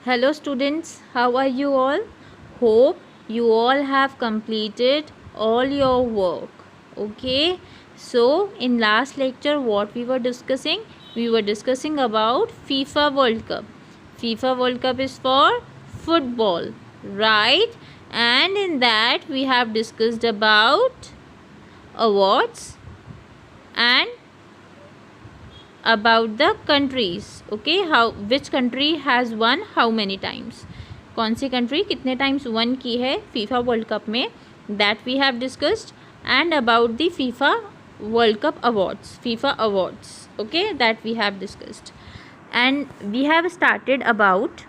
Hello students, how are you all? Hope you all have completed all your work. Okay, so in last lecture what we were discussing? We were discussing about FIFA World Cup. FIFA World Cup is for football, right? And in that we have discussed about awards and about the countries. Okay, how which country has won how many times, कौन सी country कितने times one की है FIFA World Cup में, that we have discussed. And about the FIFA World Cup awards, FIFA awards, okay, that we have discussed. And we have started about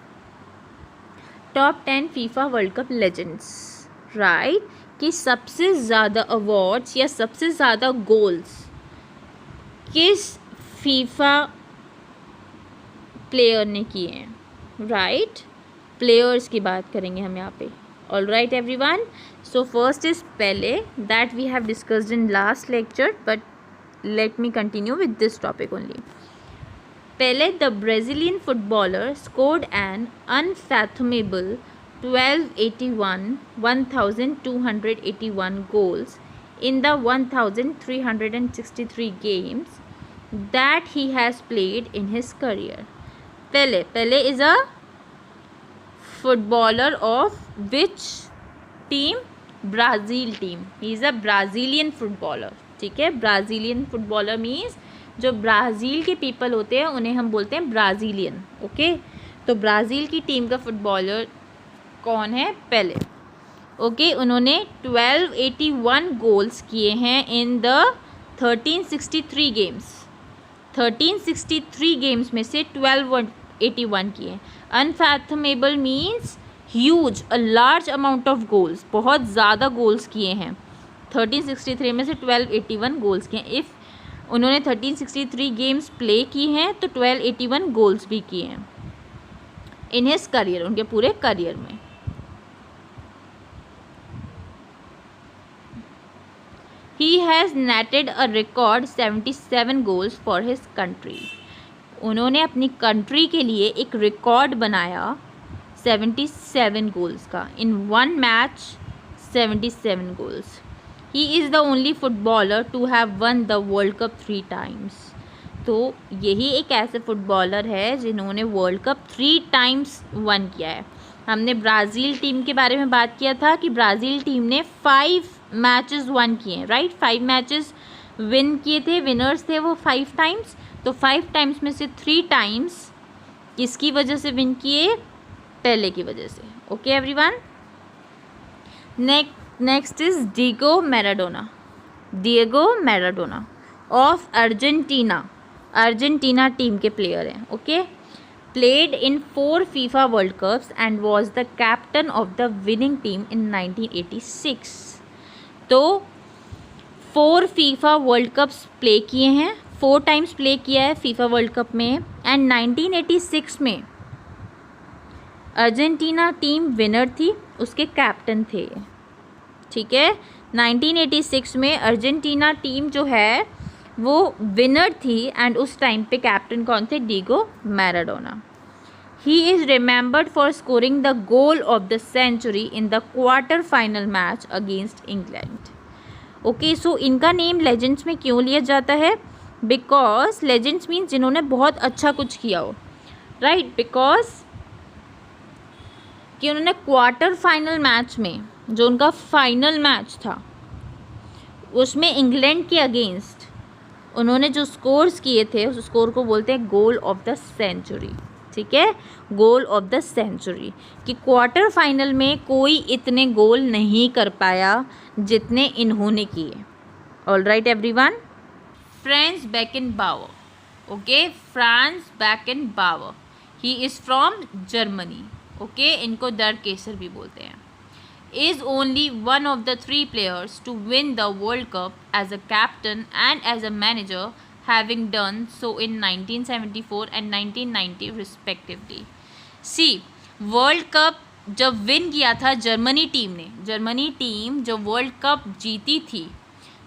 top 10 FIFA World Cup legends, right, कि सबसे ज़्यादा awards या सबसे ज़्यादा goals किस FIFA player ने किए हैं, राइट. प्लेयर्स की बात करेंगे हम यहाँ पे. All right everyone, so first is Pele, that we have discussed in last lecture, but let me continue with this topic only. Pele, the Brazilian footballer, scored an unfathomable 1281 goals in the 1363 games that he has played in his career. Pele is a footballer of which team? Brazil team. He is a Brazilian footballer. ठीक है, Brazilian footballer means जो Brazil के people होते हैं उन्हें हम बोलते हैं ब्राज़ीलियन. ओके, तो ब्राज़ील की टीम का फुटबॉलर कौन है? पेले. ओके, उन्होंने 1281 गोल्स किए हैं इन द 1363 गेम्स. 1363 गेम्स में से 1281 किए हैं. Unfathomable means huge, a large amount of goals, बहुत ज़्यादा गोल्स किए हैं. 1363 में से 1281 गोल्स किए हैं. इफ़ उन्होंने 1363 गेम्स प्ले की हैं तो 1281 गोल्स भी किए हैं इन हिज करियर, उनके पूरे करियर में. He has netted a record 77 goals for his country. उन्होंने अपनी कंट्री के लिए एक रिकॉर्ड बनाया 77 गोल्स का. In one match 77 goals. He is the only footballer to have won the World Cup 3 times. तो यही एक ऐसे फुटबॉलर है जिन्होंने वर्ल्ड कप 3 टाइम्स वन किया है. हमने ब्राज़ील टीम के बारे में बात किया था कि ब्राज़ील टीम ने 5 मैचेस वन किए हैं, राइट. 5 मैचेस विन किए थे, विनर्स थे वो 5 टाइम्स. तो 5 टाइम्स में से 3 टाइम्स किसकी वजह से विन किए? पेले की वजह से. Okay everyone, next is Diego Maradona of Argentina team के प्लेयर हैं. Okay, played in 4 FIFA World Cups and was the captain of the winning team in 1986. तो 4 फीफा वर्ल्ड कप्स प्ले किए हैं, 4 टाइम्स प्ले किया है FIFA World Cup में. And 1986 में Argentina team winner थी, उसके कैप्टन थे. ठीक है, 1986 में अर्जेंटीना टीम जो है वो विनर थी एंड उस टाइम पे कैप्टन कौन थे? Diego Maradona. He is remembered for scoring the goal of the century in the quarter final match against England. Okay, so इनका नेम लेजेंड्स में क्यों लिया जाता है? बिकॉज लेजेंड्स मीन्स जिन्होंने बहुत अच्छा कुछ किया हो, राइट. बिकॉज कि उन्होंने क्वार्टर फाइनल मैच में, जो उनका फाइनल मैच था, उसमें इंग्लैंड के अगेंस्ट उन्होंने जो स्कोर्स किए थे उस स्कोर को बोलते हैं गोल ऑफ द सेंचुरी. ठीक है, गोल ऑफ द सेंचुरी, कि क्वार्टर फाइनल में कोई इतने गोल नहीं कर पाया जितने इन्होंने किए. All right everyone, Franz Beckenbauer. Okay, Franz Beckenbauer, he is from Germany. Okay, इनको दर केसर भी बोलते हैं. is only one of the 3 players to win the World Cup as a captain and as a manager, having done so in 1974 and 1990 respectively. See, world cup जब win किया था Germany team ने, Germany team जब world cup जीती थी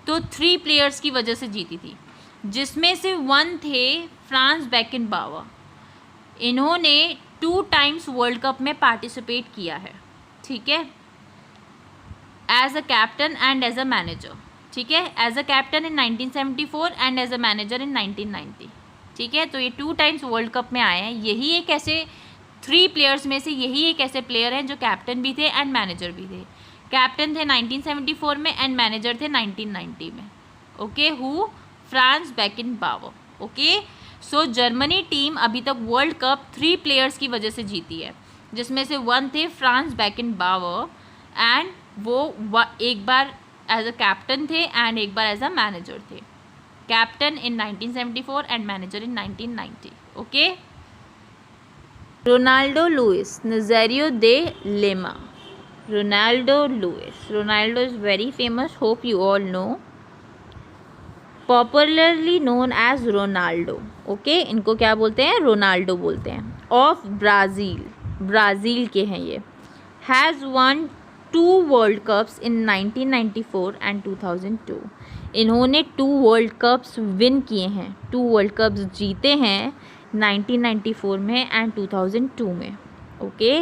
तो 3 players की वजह से जीती थी, जिसमें से 1 थे फ्रांज बेकनबावर. इन्होंने 2 टाइम्स वर्ल्ड कप में पार्टिसिपेट किया है, ठीक है, as a captain and as a manager, ठीक है, as a captain in 1974 and as a manager in 1990, ठीक है। तो ये 2 टाइम्स वर्ल्ड कप में आए हैं। यही एक ऐसे 3 प्लेयर्स में से यही एक ऐसे प्लेयर हैं जो कैप्टन भी थे एंड मैनेजर भी थे। कैप्टन थे 1974 में एंड मैनेजर थे 1990 में, okay. Who? Franz Beckenbauer, okay. So Germany team अभी तक वर्ल्ड कप 3 प्लेयर्स की वजह से जीती है, जिसमें से 1 थे फ्रांस बेकेनबावर एंड वो एक बार एज अ कैप्टन थे एंड एक बार एज अ मैनेजर थे। Captain in 1974 and manager in 1990, okay. Ronaldo Luis Nazario de Lima. Ronaldo Lewis. Ronaldo is very famous, hope you all know. Popularly known as Ronaldo. Okay, इनको क्या बोलते हैं? Ronaldo बोलते हैं. Of Brazil. Brazil के हैं ये. Has won 2 World Cups in 1994 and 2002. इन्होंने 2 वर्ल्ड कप्स विन किए हैं, 2 वर्ल्ड कप्स जीते हैं 1994 में एंड 2002 में, okay.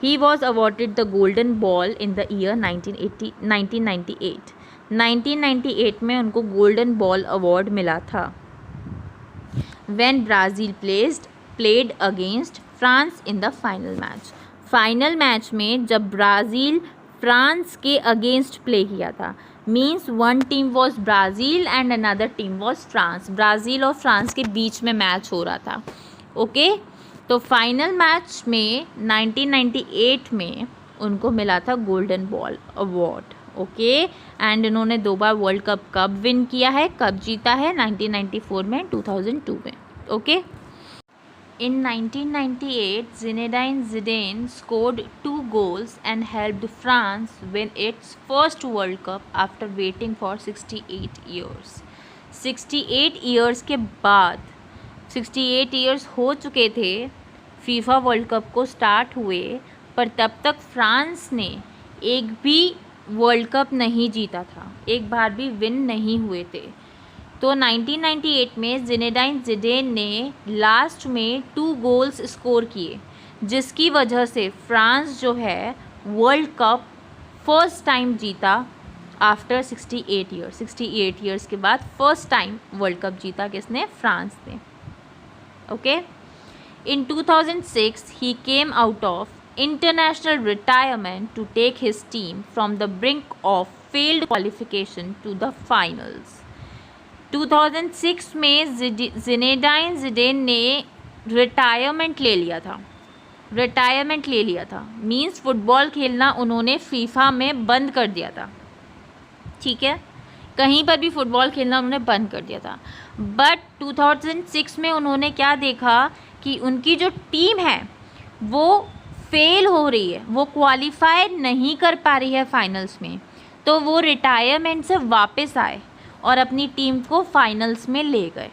He was awarded the golden ball in the year 1998. 1998 में उनको गोल्डन बॉल अवार्ड मिला था when Brazil played against France in the final match. Final match में जब ब्राज़ील फ्रांस के अगेंस्ट प्ले किया था, means 1 team was Brazil and another team was France. Brazil और फ्रांस के बीच में मैच हो रहा था, ओके। तो फाइनल मैच में 1998 में उनको मिला था golden ball award, okay. And इन्होंने 2 बार वर्ल्ड कप कब विन किया है, कब जीता है? 1994 में, 2002 में, okay. In 1998, Zinedine Zidane scored 2 goals and helped France win its first World Cup after waiting for 68 years. 68 years के बाद, 68 years हो चुके थे फीफा वर्ल्ड कप को स्टार्ट हुए, पर तब तक फ्रांस ने एक भी वर्ल्ड कप नहीं जीता था, एक बार भी विन नहीं हुए थे। तो 1998 में ज़िनेडाइन ज़िडेन ने लास्ट में 2 गोल्स स्कोर किए, जिसकी वजह से फ्रांस जो है वर्ल्ड कप फर्स्ट टाइम जीता आफ्टर 68 ईयर्स। 68 ईयर्स के बाद फर्स्ट टाइम वर्ल्ड कप जीता किसने? फ्रांस ने, okay. In 2006 he came out of international retirement to take his team from the brink of failed qualification to the finals. 2006 में ज़िनेडाइन ज़िडेन ने retirement ले लिया था, मीन्स फुटबॉल खेलना उन्होंने फीफा में बंद कर दिया था, ठीक है, कहीं पर भी फुटबॉल खेलना उन्होंने बंद कर दिया था। बट 2006 में उन्होंने क्या देखा कि उनकी जो टीम है वो फेल हो रही है, वो क्वालिफाई नहीं कर पा रही है फाइनल्स में, तो वो रिटायरमेंट से वापस आए और अपनी टीम को फाइनल्स में ले गए,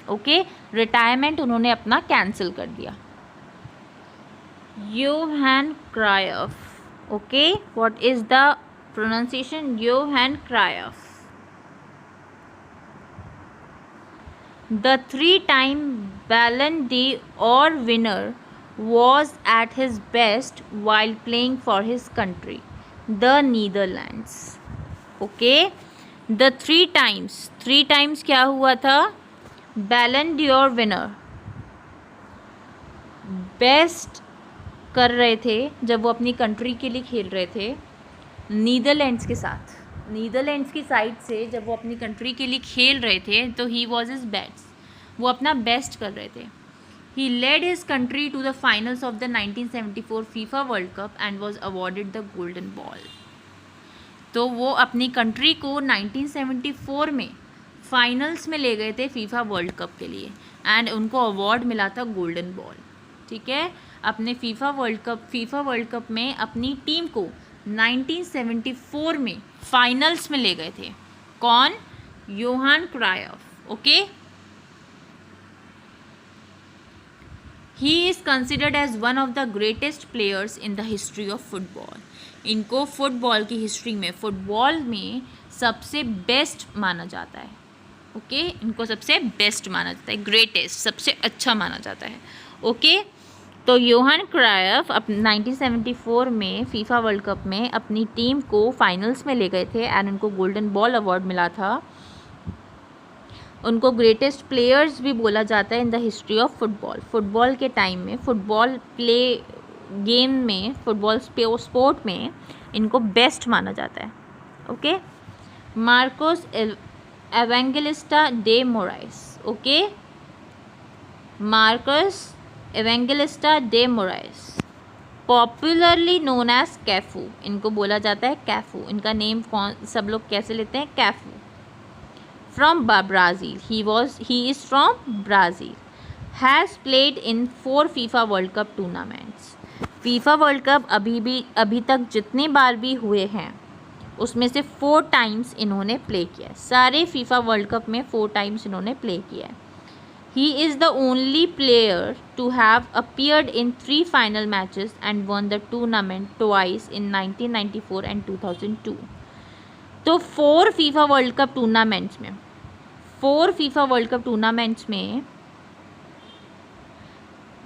ओके। रिटायरमेंट उन्होंने अपना कैंसिल कर दिया। Johan Cruyff, okay, what is the pronunciation? Johan Cruyff, the 3-time Ballon d'Or winner was at his best while playing for his country, the Netherlands, okay. The 3 times क्या हुआ था? बैलन Dior winner, best कर रहे थे जब वो अपनी कंट्री के लिए खेल रहे थे नीदरलैंड्स के साथ। नीदरलैंड्स की साइड से जब वो अपनी कंट्री के लिए खेल रहे थे तो ही वॉज हिज बेस्ट, वो अपना बेस्ट कर रहे थे। He led his country to the finals of the 1974 FIFA World Cup and was awarded the golden ball. तो वो अपनी कंट्री को 1974 में फाइनल्स में ले गए थे फीफा वर्ल्ड कप के लिए एंड उनको अवार्ड मिला था गोल्डन बॉल, ठीक है। अपने फीफा वर्ल्ड कप में अपनी टीम को 1974 में फाइनल्स में ले गए थे। कौन? Johan Cruyff, okay. He is considered as one of the greatest players in the history of football. इनको फुटबॉल की हिस्ट्री में, फुटबॉल में सबसे बेस्ट माना जाता है, ओके। इनको सबसे बेस्ट माना जाता है, ग्रेटेस्ट, सबसे अच्छा माना जाता है, ओके। तो योहान क्राइफ 1974 में फीफा वर्ल्ड कप में अपनी टीम को फाइनल्स में ले गए थे एंड उनको गोल्डन बॉल अवार्ड मिला था। उनको ग्रेटेस्ट प्लेयर्स भी बोला जाता है in the history of football. Football के टाइम में, फुटबॉल प्ले गेम में, फुटबॉल स्पोर्ट में इनको बेस्ट माना जाता है। Okay, Marcos Evangelista de Morais. Okay, Marcos Evangelista de Morais, popularly known as Cafu, इनको बोला जाता है कैफू। इनका नेम कौन सब लोग कैसे लेते हैं? Cafu. From Brazil, he is from Brazil, has played in 4 FIFA World Cup tournaments. FIFA World Cup अभी तक जितनी बार भी हुए हैं उसमें से 4 टाइम्स इन्होंने प्ले किया है। सारे फीफा वर्ल्ड कप में 4 टाइम्स इन्होंने प्ले किया है। He is the only player to have appeared in 3 final matches and won the tournament twice in 1994 and 2002. तो 4 फीफा वर्ल्ड कप टूर्नामेंट्स में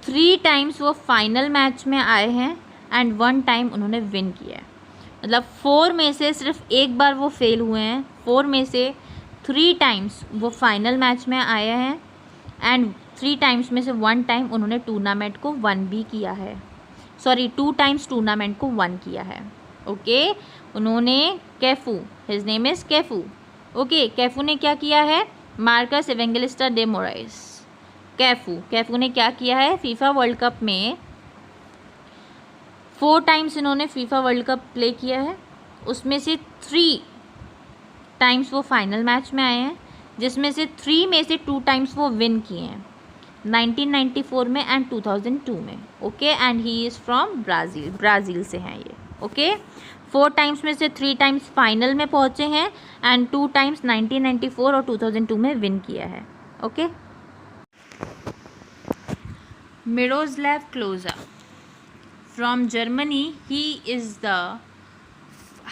3 टाइम्स वो फाइनल मैच में आए हैं एंड 1 टाइम उन्होंने विन किया है। मतलब 4 में से सिर्फ एक बार वो फेल हुए हैं। 4 में से 3 टाइम्स वो फाइनल मैच में आए हैं एंड 3 टाइम्स में से 1 टाइम उन्होंने टूर्नामेंट को वन भी किया है। 2 टाइम्स टूर्नामेंट को वन किया है। ओके, उन्होंने कैफू, हिज नेम इज़ कैफू। ओके, कैफू ने क्या किया है? मार्कस एवेंगेलिस्टा डे मोराइस, कैफू ने क्या किया है? फीफा वर्ल्ड कप में 4 टाइम्स इन्होंने फीफा वर्ल्ड कप प्ले किया है। उसमें से 3 टाइम्स वो फाइनल मैच में आए हैं, जिसमें से 3 में से 2 टाइम्स वो विन किए हैं, 1994 में एंड 2002 में। Okay, and he is from Brazil से हैं ये। ओके, 4 टाइम्स में से 3 टाइम्स फाइनल में पहुँचे हैं एंड 2 टाइम्स 1994 और 2002 में विन किया है। Okay, Miroslav Klose from Germany, he is the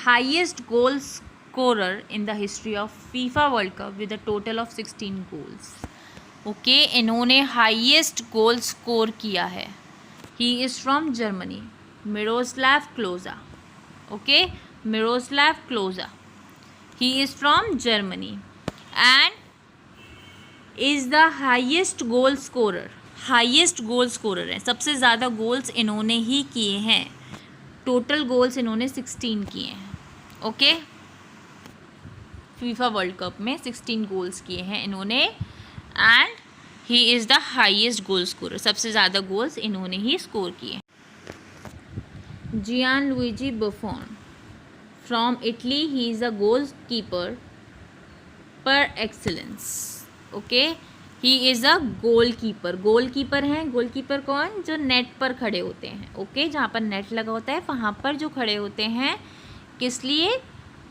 highest goal scorer in the history of FIFA World Cup with a total of 16 goals. Okay, इन्होंने हाईएस्ट गोल स्कोर किया है। He is from Germany, Miroslav Klose. Okay, Miroslav Klose. He is from Germany and is the highest goal scorer. Highest goal scorer है, सबसे ज़्यादा goals इन्होंने ही किए हैं। Total goals इन्होंने 16 किए हैं। ओके, फीफा वर्ल्ड कप में 16 गोल्स किए हैं इन्होंने and he is the highest goal scorer. सबसे ज़्यादा गोल्स इन्होंने ही स्कोर किए हैं। Gianluigi Buffon from Italy, he is a goalkeeper per excellence. Okay, he is a goalkeeper. Goalkeeper हैं। गोलकीपर कौन? जो नेट पर खड़े होते हैं। ओके, जहाँ पर नेट लगा होता है वहाँ पर जो खड़े होते हैं, किस लिए?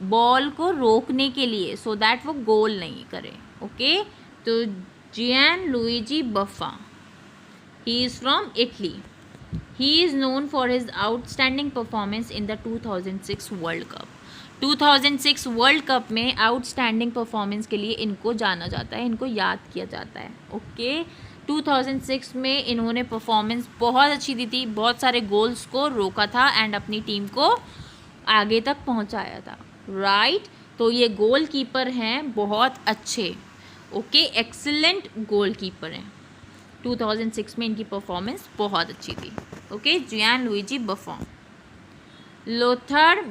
बॉल को रोकने के लिए, सो दैट वो गोल नहीं करे। ओके, तो Gianluigi Buffon, he is from Italy. He is known for his outstanding performance in the 2006 World Cup. 2006 world Cup में आउटस्टैंडिंग परफॉर्मेंस के लिए इनको जाना जाता है, इनको याद किया जाता है। ओके, 2006 में इन्होंने परफॉर्मेंस बहुत अच्छी दी थी, बहुत सारे गोल्स को रोका था एंड अपनी टीम को आगे तक पहुंचाया था। राइट, तो ये गोल कीपर हैं बहुत अच्छे। ओके, एक्सीलेंट गोल कीपर हैं। 2006 में इनकी परफॉर्मेंस बहुत अच्छी थी। Okay, Gianluigi Buffon. Lothar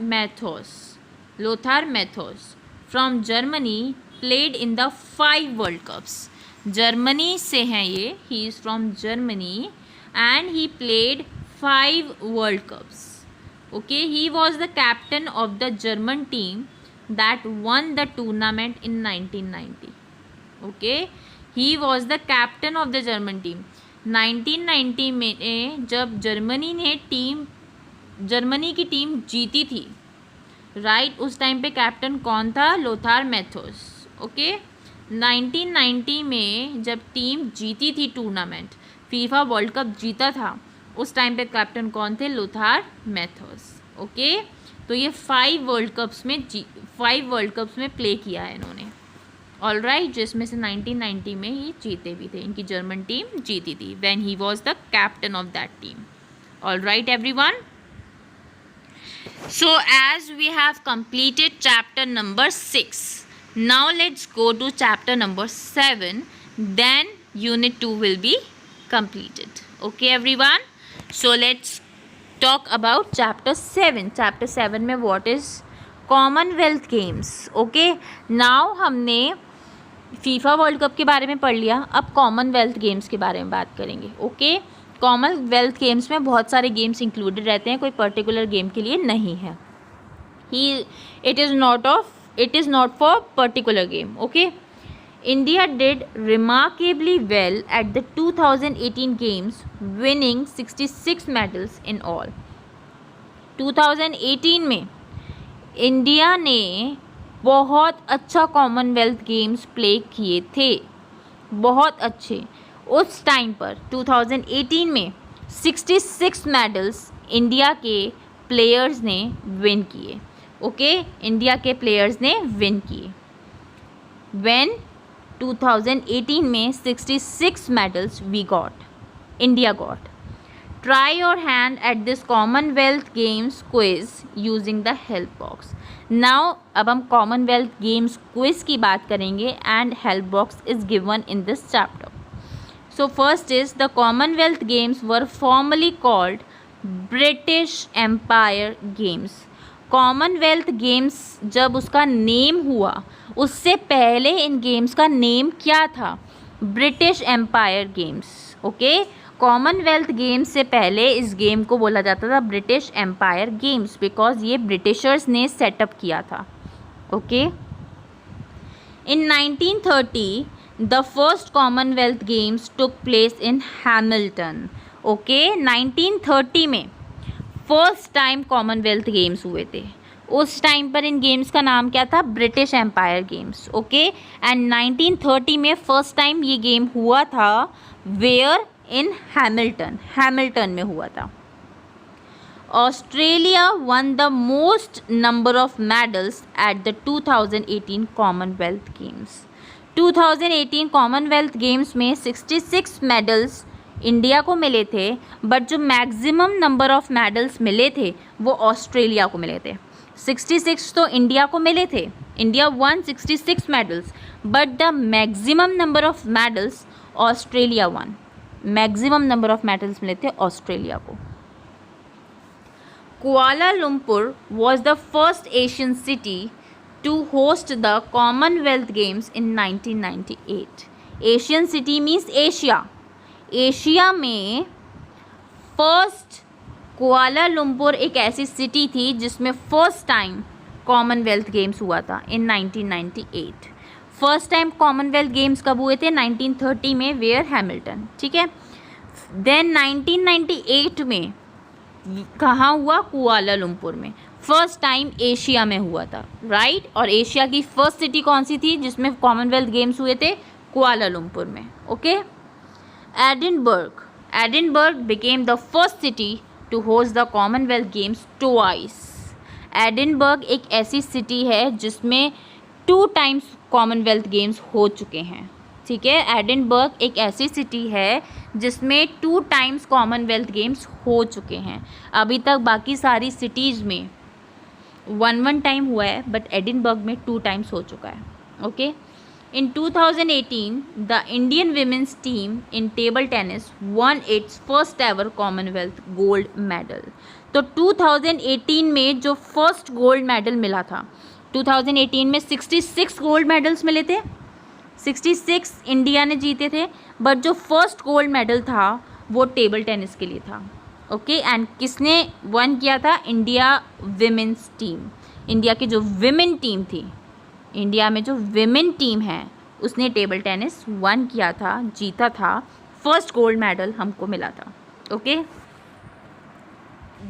Matthaus from Germany, played in the 5 World Cups. Germany से हैं ये, he is from Germany and he played 5 World Cups. Okay, he was the captain of the German team that won the tournament in 1990। Okay, he was the captain of the German team. 1990 में जब Germany की team जीती थी, right, उस time पे captain कौन था? Lothar मैथोस। Okay, 1990 में जब टीम जीती थी टूर्नामेंट, फीफा वर्ल्ड कप जीता था, उस टाइम पे कैप्टन कौन थे? लोथार मैथोस। ओके, तो ये 5 वर्ल्ड कप्स में प्ले किया है इन्होंने। ऑल राइट, जिसमें से 1990 में ये जीते भी थे, इनकी जर्मन टीम जीती थी when he was the captain of that team. All right everyone. So as we have completed chapter number 6, now let's go to chapter number 7, then unit 2 will be completed. Okay everyone, so let's talk about chapter 7. Chapter 7 में what is Commonwealth Games. Okay, now हमने FIFA World cup के बारे में पढ़ लिया, अब Commonwealth games के बारे में बात करेंगे. ओके, कॉमनवेल्थ गेम्स में बहुत सारे गेम्स इंक्लूडेड रहते हैं, कोई पर्टिकुलर गेम के लिए नहीं है. It is not for particular game. Okay, India did remarkably well at the 2018 games, winning 66 medals in all. 2018 में इंडिया ने बहुत अच्छा कॉमनवेल्थ गेम्स प्ले किए थे, बहुत अच्छे. उस टाइम पर 2018 में 66 मेडल्स इंडिया के प्लेयर्स ने विन किए. ओके, इंडिया के प्लेयर्स ने विन किए. व्हेन 2018 में 66 medals we got, India got. Try your hand at this Commonwealth Games quiz using the help box. Now अब हम Commonwealth Games quiz की बात करेंगे and help box is given in this chapter. So first is the Commonwealth Games were formerly called British Empire Games. Commonwealth Games जब उसका name हुआ, उससे पहले इन गेम्स का नेम क्या था? British empire games. Okay, commonwealth games से पहले इस गेम को बोला जाता था ब्रिटिश एम्पायर गेम्स, बिकॉज ये ब्रिटिशर्स ने सेटअप किया था. Okay, in 1930 the first commonwealth games took place in Hamilton. Okay, 1930 में फर्स्ट टाइम कॉमनवेल्थ गेम्स हुए थे. उस टाइम पर इन गेम्स का नाम क्या था? British empire games. Okay, and 1930 में फर्स्ट टाइम ये गेम हुआ था वेयर? In Hamilton. हैमिल्टन में हुआ था. Australia won the most number of medals at the 2018 commonwealth games. 2018 commonwealth games में 66 मेडल्स इंडिया को मिले थे, बट जो मैक्सिमम नंबर ऑफ मेडल्स मिले थे वो ऑस्ट्रेलिया को मिले थे. 66 तो इंडिया को मिले थे, India won 66 medals, but the maximum number of medals Australia won. Maximum number of medals मिले थे ऑस्ट्रेलिया को. Kuala Lumpur was the first Asian city to host the Commonwealth Games in 1998. Asian city means Asia. Asia में first Kuala Lumpur एक ऐसी city थी जिसमें first time Commonwealth games हुआ था इन 1998. फर्स्ट टाइम कॉमनवेल्थ गेम्स कब हुए थे? 1930 में वेयर हैमिल्टन. ठीक है, देन 1998 में कहाँ हुआ? कुआला लुम्पुर में. फर्स्ट टाइम एशिया में हुआ था, राइट. और एशिया की फर्स्ट सिटी कौन सी थी जिसमें कॉमनवेल्थ गेम्स हुए थे? कुआला लुम्पुर में. Okay, Edinburgh became the first city to host the Commonwealth games twice. Edinburgh एक ऐसी सिटी है जिसमें 2 टाइम्स कॉमनवेल्थ गेम्स हो चुके हैं. ठीक है, एडिनबर्ग एक ऐसी सिटी है जिसमें 2 टाइम्स कॉमनवेल्थ गेम्स हो चुके हैं. अभी तक बाकी सारी सिटीज़ में 1 टाइम हुआ है, बट एडिनबर्ग में 2 टाइम्स हो चुका है. Okay, in 2018 the Indian women's team in table tennis one it's first ever Commonwealth gold medal. तो 2018 में जो फर्स्ट गोल्ड मेडल मिला था, 2018 में 66 गोल्ड मेडल्स मिले थे, 66 इंडिया ने जीते थे, बट जो फर्स्ट गोल्ड मेडल था वो टेबल टेनिस के लिए था. ओके, एंड किसने वन किया था? India women's team. इंडिया की जो विमेन टीम थी, इंडिया में जो विमेन टीम है, उसने टेबल टेनिस वन किया था, जीता था. फर्स्ट गोल्ड मेडल हमको मिला था. Okay,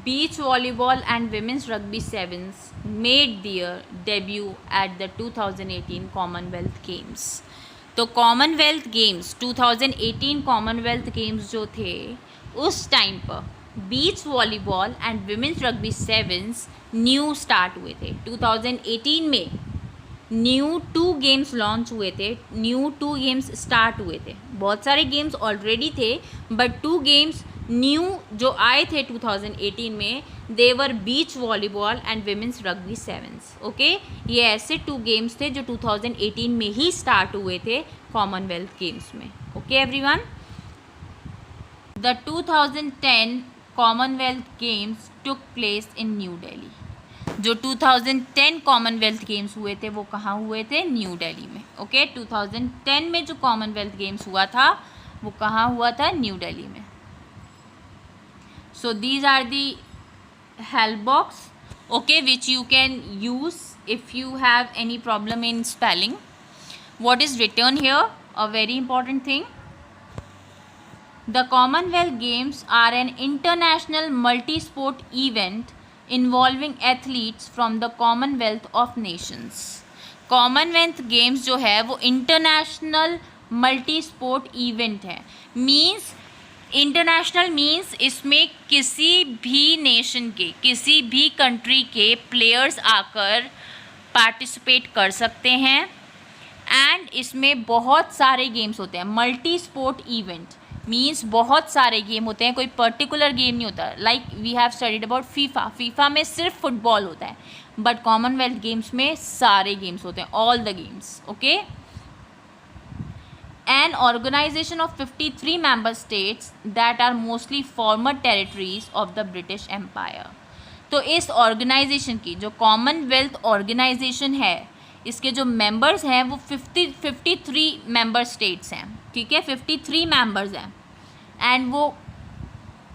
beach volleyball and women's rugby sevens made their debut at the 2018 Commonwealth Games. तो कॉमनवेल्थ गेम्स 2018 कॉमनवेल्थ गेम्स जो थे उस टाइम पर बीच volleyball and women's rugby sevens new start हुए थे. 2018 में न्यू 2 गेम्स लॉन्च हुए थे, न्यू 2 गेम्स स्टार्ट हुए थे। बहुत सारे गेम्स ऑलरेडी थे बट 2 गेम्स न्यू जो आए थे 2018 में, they were beach volleyball and women's rugby sevens. Okay, ये ऐसे 2 गेम्स थे जो 2018 में ही स्टार्ट हुए थे कॉमनवेल्थ गेम्स में। Okay everyone, the 2010 Commonwealth games took place in new Delhi. जो 2010 कॉमनवेल्थ गेम्स हुए थे वो कहाँ हुए थे? न्यू दिल्ली में। ओके, 2010 में जो कॉमनवेल्थ गेम्स हुआ था वो कहाँ हुआ था? न्यू दिल्ली में। So these are the help box, okay, which you can use if you have any problem in spelling. What is written here? A very important thing. The Commonwealth Games are an international multi-sport event involving athletes from the Commonwealth of Nations. Commonwealth Games जो है वो international multi-sport event है। Means international means इसमें किसी भी nation के, किसी भी कंट्री के प्लेयर्स आकर पार्टिसिपेट कर सकते हैं एंड इसमें बहुत सारे गेम्स होते हैं। मल्टी स्पोर्ट इवेंट मीन्स बहुत सारे गेम होते हैं, कोई पर्टिकुलर गेम नहीं होता। Like we have studied about FIFA में सिर्फ फुटबॉल होता है बट कॉमनवेल्थ गेम्स में सारे गेम्स होते हैं, all the games. Okay, an organization of 53 member states that are mostly former territories of the British Empire। तो इस ऑर्गेनाइजेशन की, जो कॉमनवेल्थ ऑर्गेनाइजेशन है, इसके जो मेंबर्स हैं वो 53 मेंबर स्टेट्स हैं। ठीक है, 53 मेंबर्स हैं एंड वो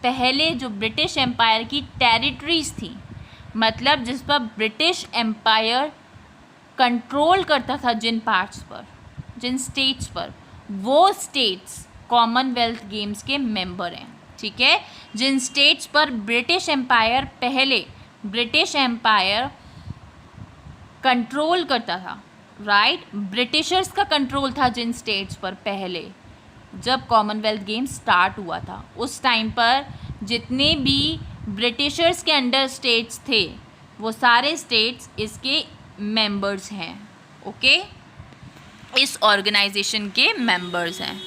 पहले जो ब्रिटिश एम्पायर की टेरिटरीज थी, मतलब जिस पर ब्रिटिश एम्पायर कंट्रोल करता था जिन पार्ट्स पर, जिन स्टेट्स पर, वो स्टेट्स कॉमनवेल्थ गेम्स के मेंबर हैं। ठीक है, जिन स्टेट्स पर ब्रिटिश एम्पायर, पहले ब्रिटिश एम्पायर कंट्रोल करता था, राइट, ब्रिटिशर्स का कंट्रोल था जिन स्टेट्स पर पहले, जब कॉमनवेल्थ गेम्स स्टार्ट हुआ था उस टाइम पर जितने भी ब्रिटिशर्स के अंडर स्टेट्स थे वो सारे स्टेट्स इसके मेंबर्स हैं। ओके, इस ऑर्गेनाइजेशन के मेंबर्स हैं।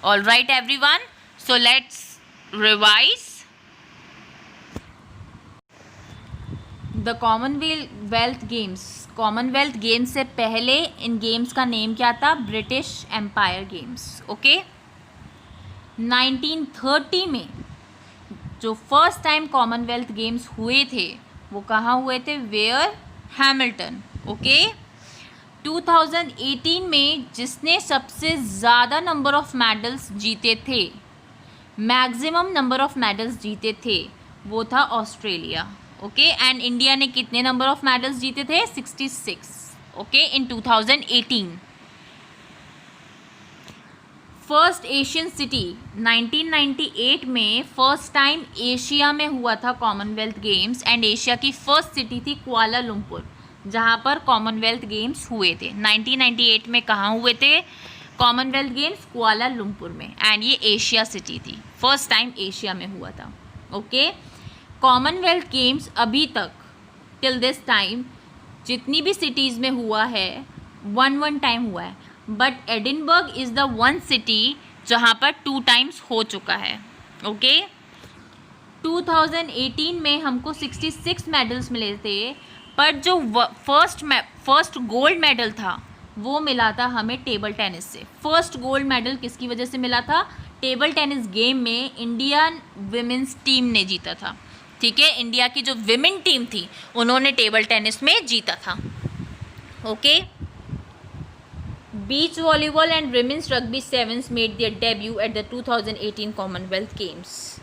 All right everyone, so let's revise the Commonwealth games. Commonwealth games से पहले इन गेम्स का नेम क्या था? British empire games. ओके, 1930 में जो फर्स्ट टाइम कॉमनवेल्थ गेम्स हुए थे वो कहाँ हुए थे? वेयर? हैमिल्टन। ओके, 2018 में जिसने सबसे ज़्यादा नंबर ऑफ मेडल्स जीते थे, मैक्सिमम नंबर ऑफ मेडल्स जीते थे, वो था ऑस्ट्रेलिया। ओके, एंड इंडिया ने कितने नंबर ऑफ मेडल्स जीते थे? 66। ओके, इन 2018। फर्स्ट एशियन सिटी 1998 में फर्स्ट टाइम एशिया में हुआ था कॉमनवेल्थ गेम्स एंड एशिया की फर्स्ट सिटी थी कुआलालंपुर, जहाँ पर कॉमनवेल्थ गेम्स हुए थे। 1998 में कहाँ हुए थे कॉमनवेल्थ गेम्स? कुआलालंपुर में, एंड ये एशिया सिटी थी, फर्स्ट टाइम एशिया में हुआ था। ओके, कॉमनवेल्थ गेम्स अभी तक टिल दिस टाइम जितनी भी सिटीज़ में हुआ है वन टाइम हुआ है, but Edinburgh is the one city जहाँ पर 2 टाइम्स हो चुका है। ओके, 2018 में हमको 66 मेडल्स मिले थे, पर जो फर्स्ट गोल्ड मेडल था वो मिला था हमें टेबल टेनिस से। फर्स्ट गोल्ड मेडल किसकी वजह से मिला था? टेबल टेनिस गेम में इंडियन विमेंस टीम ने जीता था। ठीक है, इंडिया की जो विमेन टीम थी उन्होंने टेबल टेनिस में जीता था। Okay, beach volleyball and women's rugby sevens made their debut at the 2018 commonwealth games.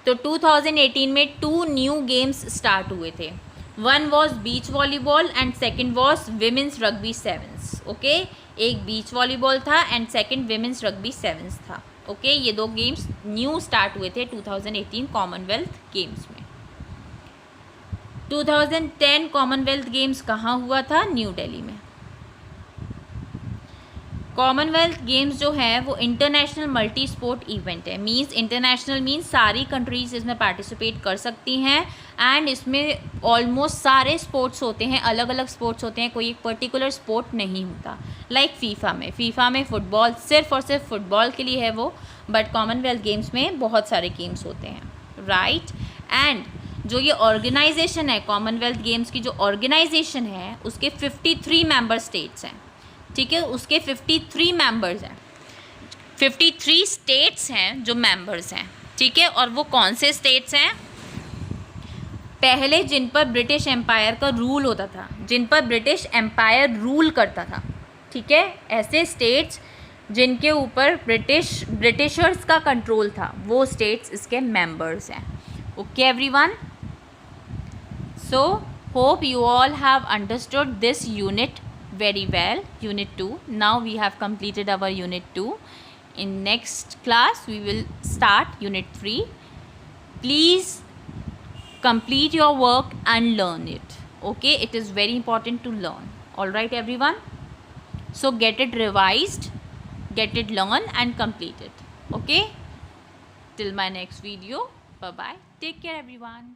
तो 2018 में 2 न्यू गेम्स स्टार्ट हुए थे। One was beach volleyball and second was women's rugby sevens. Okay, एक बीच वॉलीबॉल था and second women's rugby sevens था। Okay, ये 2 games new start हुए थे 2018 कॉमनवेल्थ गेम्स में। 2010 कॉमनवेल्थ गेम्स कहाँ हुआ था? न्यू दिल्ली में। कॉमनवेल्थ गेम्स जो है वो इंटरनेशनल मल्टी स्पोर्ट इवेंट है। मींस इंटरनेशनल मींस सारी कंट्रीज़ इसमें पार्टिसिपेट कर सकती हैं एंड इसमें ऑलमोस्ट सारे स्पोर्ट्स होते हैं, अलग अलग स्पोर्ट्स होते हैं, कोई एक पर्टिकुलर स्पोर्ट नहीं होता। लाइक फीफा में फुटबॉल सिर्फ और सिर्फ फुटबॉल के लिए है वो, बट कॉमनवेल्थ गेम्स में बहुत सारे गेम्स होते हैं, राइट। एंड जो ये ऑर्गेनाइजेशन है, कॉमनवेल्थ गेम्स की जो ऑर्गेनाइजेशन है, उसके 53 मेंबर स्टेट्स हैं, ठीक है, उसके 53 मेंबर्स हैं, 53 स्टेट्स हैं जो मेंबर्स हैं, ठीक है। और वो कौन से स्टेट्स हैं? पहले जिन पर ब्रिटिश एम्पायर का रूल होता था, जिन पर ब्रिटिश एम्पायर रूल करता था, ठीक है, ऐसे स्टेट्स जिनके ऊपर ब्रिटिशर्स का कंट्रोल था, वो स्टेट्स इसके मेंबर्स हैं। Okay everyone, so hope you all have understood this unit very well, unit 2. Now we have completed our unit 2. In next class we will start unit 3. Please complete your work and learn it. Okay, it is very important to learn. All right everyone, so get it revised, get it learned and complete it. Okay, till my next video, bye bye, take care everyone.